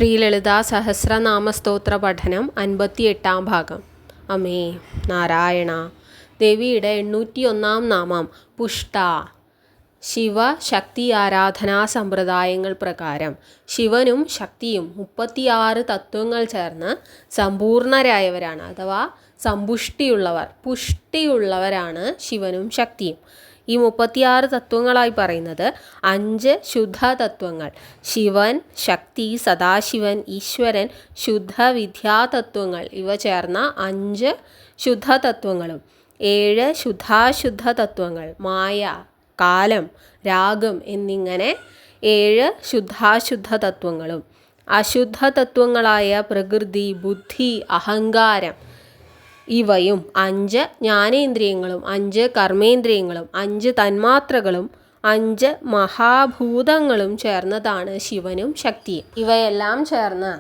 ശ്രീലളിതാ സഹസ്രനാമസ്തോത്ര പഠനം 58 ഭാഗം. അമേ നാരായണ. ദേവിയുടെ 801 നാമം പുഷ്ട. ശിവശക്തി ആരാധനാ സമ്പ്രദായങ്ങൾ പ്രകാരം ശിവനും ശക്തിയും 36 തത്വങ്ങൾ ചേർന്ന് സമ്പൂർണരായവരാണ്, അഥവാ സമ്പുഷ്ടിയുള്ളവർ, പുഷ്ടിയുള്ളവരാണ് ശിവനും ശക്തിയും. ഈ 36 തത്വങ്ങളായി പറയുന്നത് 5 ശുദ്ധ തത്വങ്ങൾ: ശിവൻ, ശക്തി, സദാശിവൻ, ഈശ്വരൻ, ശുദ്ധ വിദ്യാതത്വങ്ങൾ ഇവ ചേർന്ന 5 ശുദ്ധ തത്വങ്ങളും 7 ശുദ്ധാശുദ്ധ തത്വങ്ങൾ: മായ, കാലം, രാഗം എന്നിങ്ങനെ 7 ശുദ്ധാശുദ്ധ തത്വങ്ങളും അശുദ്ധ തത്വങ്ങളായ പ്രകൃതി, ബുദ്ധി, അഹങ്കാരം ഇവയും 5 ജ്ഞാനേന്ദ്രിയങ്ങളും 5 കർമ്മേന്ദ്രിയങ്ങളും 5 തന്മാത്രകളും 5 മഹാഭൂതങ്ങളും ചേർന്നതാണ് ശിവനും ശക്തിയും. ഇവയെല്ലാം ചേർന്ന്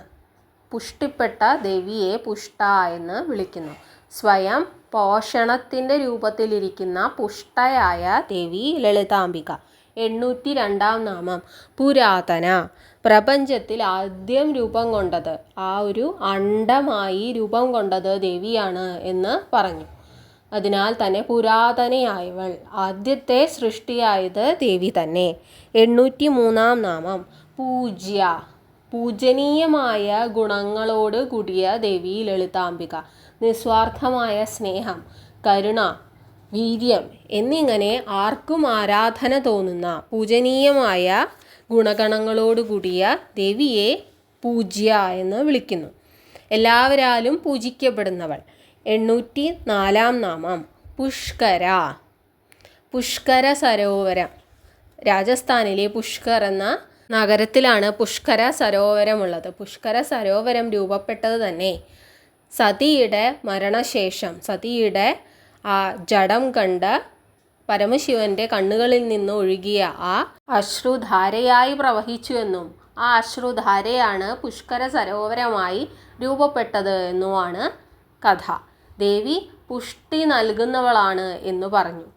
പുഷ്ടിപ്പെട്ട ദേവിയെ പുഷ്ട എന്ന് വിളിക്കുന്നു. സ്വയം പോഷണത്തിൻ്റെ രൂപത്തിലിരിക്കുന്ന പുഷ്ടയായ ദേവി ലളിതാംബിക. 802 നാമം പുരാതന. പ്രപഞ്ചത്തിൽ ആദ്യം രൂപം കൊണ്ടത്, ഒരു അണ്ഡമായി രൂപം കൊണ്ടത് ദേവിയാണ് എന്ന് പറഞ്ഞു. അതിനാൽ തന്നെ പുരാതനയായവൾ, ആദ്യത്തെ സൃഷ്ടിയായത് ദേവി തന്നെ. 803 നാമം പൂജ്യ. പൂജനീയമായ ഗുണങ്ങളോട് കൂടിയ ദേവി ലളിതാംബിക. നിസ്വാർത്ഥമായ സ്നേഹം, കരുണ, വീര്യം എന്നിങ്ങനെ ആർക്കും ആരാധന തോന്നുന്ന പൂജനീയമായ ഗുണഗണങ്ങളോടുകൂടിയ ദേവിയെ പൂജ്യ എന്ന് വിളിക്കുന്നു. എല്ലാവരാലും പൂജിക്കപ്പെടുന്നവൾ. 804 നാമം പുഷ്കര. പുഷ്കര സരോവരം. രാജസ്ഥാനിലെ പുഷ്കർ എന്ന നഗരത്തിലാണ് പുഷ്കര സരോവരമുള്ളത്. പുഷ്കര സരോവരം രൂപപ്പെട്ടത് തന്നെ സതിയുടെ മരണശേഷം സതിയുടെ ജഡം കണ്ട് പരമശിവന്റെ കണ്ണുകളിൽ നിന്ന് ഒഴുകിയ അശ്രുധാരയായി പ്രവഹിച്ചുവെന്നും ആ അശ്രുധാരയാണ് പുഷ്കര സരോവരമായി രൂപപ്പെട്ടത് എന്നുമാണ് കഥ. ദേവി പുഷ്ടി നൽകുന്നവളാണ് എന്നു പറഞ്ഞു.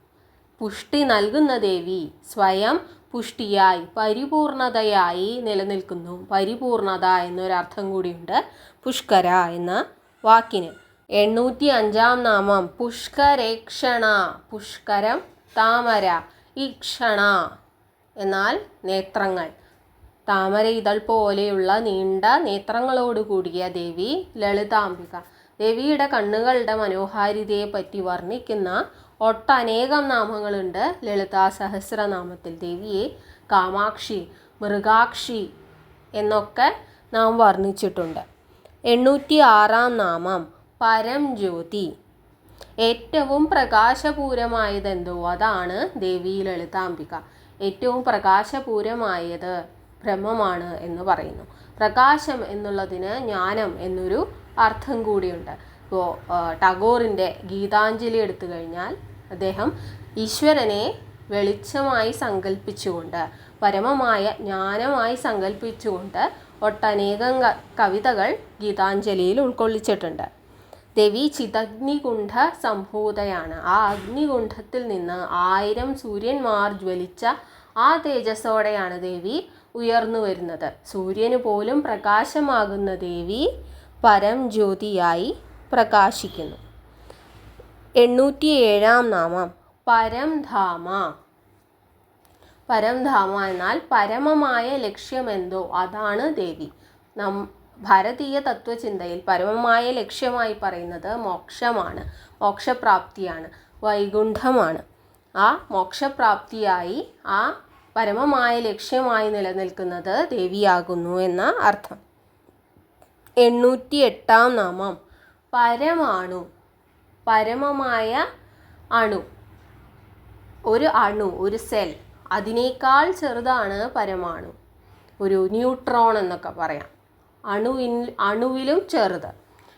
പുഷ്ടി നൽകുന്ന ദേവി സ്വയം പുഷ്ടിയായി പരിപൂർണതയായി നിലനിൽക്കുന്നു. പരിപൂർണത എന്നൊരർത്ഥം കൂടിയുണ്ട് പുഷ്കര എന്ന വാക്കിന്. 805 നാമം പുഷ്കരേക്ഷണ. പുഷ്കരം താമര, ഈക്ഷണ എന്നാൽ നേത്രങ്ങൾ. താമര ഇതൾ പോലെയുള്ള നീണ്ട നേത്രങ്ങളോടുകൂടിയ ദേവി ലളിതാംബിക. ദേവിയുടെ കണ്ണുകളുടെ മനോഹാരിതയെ പറ്റി വർണ്ണിക്കുന്ന ഒട്ടനേകം നാമങ്ങളുണ്ട് ലളിതാ സഹസ്രനാമത്തിൽ. ദേവിയെ കാമാക്ഷി, മൃഗാക്ഷി എന്നൊക്കെ നാം വർണ്ണിച്ചിട്ടുണ്ട്. 806 നാമം പരംജ്യോതി. ഏറ്റവും പ്രകാശപൂരമായതെന്തോ അതാണ് ദേവി ലളിതാംബിക. ഏറ്റവും പ്രകാശപൂരമായത് ബ്രഹ്മമാണ് എന്ന് പറയുന്നു. പ്രകാശം എന്നുള്ളതിന് ജ്ഞാനം എന്നൊരു അർത്ഥം കൂടിയുണ്ട്. ഇപ്പോൾ ടാഗോറിൻ്റെ ഗീതാഞ്ജലി എടുത്തു കഴിഞ്ഞാൽ അദ്ദേഹം ഈശ്വരനെ വെളിച്ചമായി സങ്കല്പിച്ചുകൊണ്ട്, പരമമായ ജ്ഞാനമായി സങ്കല്പിച്ചുകൊണ്ട് ഒട്ടനേകം കവിതകൾ ഗീതാഞ്ജലിയിൽ ഉൾക്കൊള്ളിച്ചിട്ടുണ്ട്. ദേവി ചിതഗ്നികുണ്ഠ സംഭൂതയാണ്. ആ അഗ്നികുണ്ഠത്തിൽ നിന്ന് 1000 സൂര്യന്മാർ ജ്വലിച്ച ആ തേജസ്സോടെയാണ് ദേവി ഉയർന്നു വരുന്നത്. സൂര്യന് പോലും പ്രകാശമാകുന്ന ദേവി പരംജ്യോതിയായി പ്രകാശിക്കുന്നു. 807 നാമം പരംധാമ. പരംധാമ എന്നാൽ പരമമായ ലക്ഷ്യമെന്തോ അതാണ് ദേവി. ഭാരതീയ തത്വചിന്തയിൽ പരമമായ ലക്ഷ്യമായി പറയുന്നത് മോക്ഷമാണ്, മോക്ഷപ്രാപ്തിയാണ്, വൈകുണ്ഠമാണ്. ആ മോക്ഷപ്രാപ്തിയായി, ആ പരമമായ ലക്ഷ്യമായി നിലനിൽക്കുന്നത് ദേവിയാകുന്നു എന്ന അർത്ഥം. 808 നാമം പരമാണു. പരമമായ അണു. ഒരു അണു, ഒരു സെൽ, അതിനേക്കാൾ ചെറുതാണ് പരമാണു. ഒരു ന്യൂട്രോൺ എന്നൊക്കെ പറയാം. അണുവിലും ചെറുത്.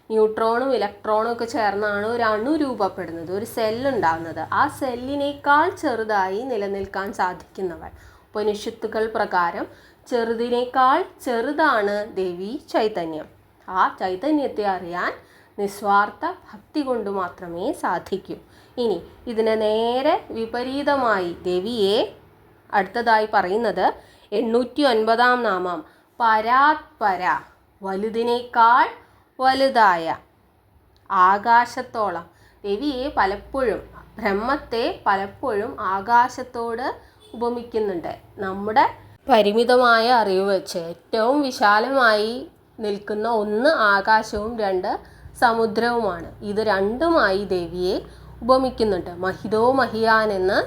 ന്യൂട്രോണും ഇലക്ട്രോണും ഒക്കെ ചേർന്നാണ് ഒരു അണു രൂപപ്പെടുന്നത്, ഒരു സെല്ലുണ്ടാകുന്നത്. ആ സെല്ലിനേക്കാൾ ചെറുതായി നിലനിൽക്കാൻ സാധിക്കുന്നവൾ. ഉപനിഷത്തുകൾ പ്രകാരം ചെറുതിനേക്കാൾ ചെറുതാണ് ദേവി ചൈതന്യം. ആ ചൈതന്യത്തെ അറിയാൻ നിസ്വാർത്ഥ ഭക്തി കൊണ്ട് മാത്രമേ സാധിക്കൂ. ഇനി ഇതിന് നേരെ വിപരീതമായി ദേവിയെ അടുത്തതായി പറയുന്നത് 809 നാമം പരാത്പര. വലുതിനേക്കാൾ വലുതായ, ആകാശത്തോളം. ദേവിയെ പലപ്പോഴും, ബ്രഹ്മത്തെ പലപ്പോഴും ആകാശത്തോട് ഉപമിക്കുന്നുണ്ട്. നമ്മുടെ പരിമിതമായ അറിവ് വെച്ച് ഏറ്റവും വിശാലമായി നിൽക്കുന്ന ഒന്ന് ആകാശവും രണ്ട് സമുദ്രവുമാണ്. ഇത് രണ്ടുമായി ദേവിയെ ഉപമിക്കുന്നുണ്ട്. മഹിതോ മഹിയാൻ എന്ന്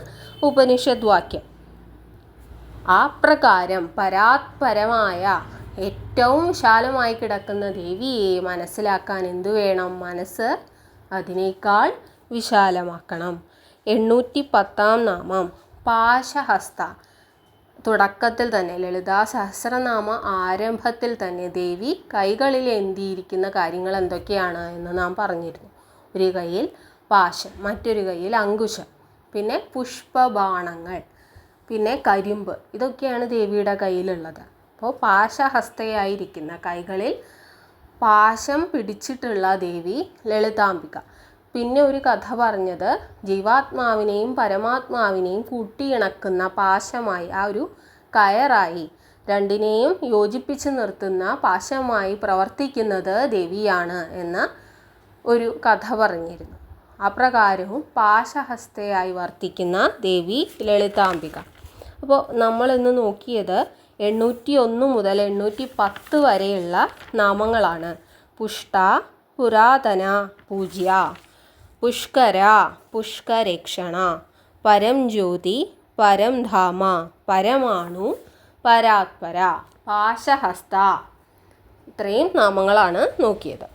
ഉപനിഷദ് വാക്യം. ആ പ്രകാരം പരാത്പരമായ ഏറ്റവും വിശാലമായി കിടക്കുന്ന ദേവിയെ മനസ്സിലാക്കാൻ എന്തു വേണം? മനസ്സ് അതിനേക്കാൾ വിശാലമാക്കണം. 810 നാമം പാശഹസ്ത. തുടക്കത്തിൽ തന്നെ ലളിതാ സഹസ്രനാമ ആരംഭത്തിൽ തന്നെ ദേവി കൈകളിൽ ഏന്തിയിരിക്കുന്ന കാര്യങ്ങൾ എന്തൊക്കെയാണ് എന്ന് നാം പറഞ്ഞിരുന്നു. ഒരു കൈയിൽ പാശം, മറ്റൊരു കൈയിൽ അങ്കുശം, പിന്നെ പുഷ്പബാണങ്ങൾ, പിന്നെ കരിമ്പ്. ഇതൊക്കെയാണ് ദേവിയുടെ കയ്യിലുള്ളത്. അപ്പോൾ പാശഹസ്തയായിരിക്കുന്ന, കൈകളിൽ പാശം പിടിച്ചിട്ടുള്ള ദേവി ലളിതാംബിക. പിന്നെ ഒരു കഥ പറഞ്ഞത് ജീവാത്മാവിനെയും പരമാത്മാവിനെയും കൂട്ടിയിണക്കുന്ന പാശമായി, ആ ഒരു കയറായി, രണ്ടിനെയും യോജിപ്പിച്ച് നിർത്തുന്ന പാശമായി പ്രവർത്തിക്കുന്നത് ദേവിയാണ് എന്ന ഒരു കഥ പറഞ്ഞിരുന്നു. അപ്രകാരവും പാശഹസ്തയായി വർത്തിക്കുന്ന ദേവി ലളിതാംബിക. അപ്പോൾ നമ്മളിന്ന് നോക്കിയത് 801 മുതൽ 810 വരെയുള്ള നാമങ്ങളാണ്. പുഷ്ട, പുരാതന, പൂജ്യ, പുഷ്കര, പുഷ്കരേക്ഷണ, പരം ജ്യോതി, പരം ധാമ, പരമാണു, പരാത്പര, പാശഹസ്ത. ഇത്രയും നാമങ്ങളാണ് നോക്കിയത്.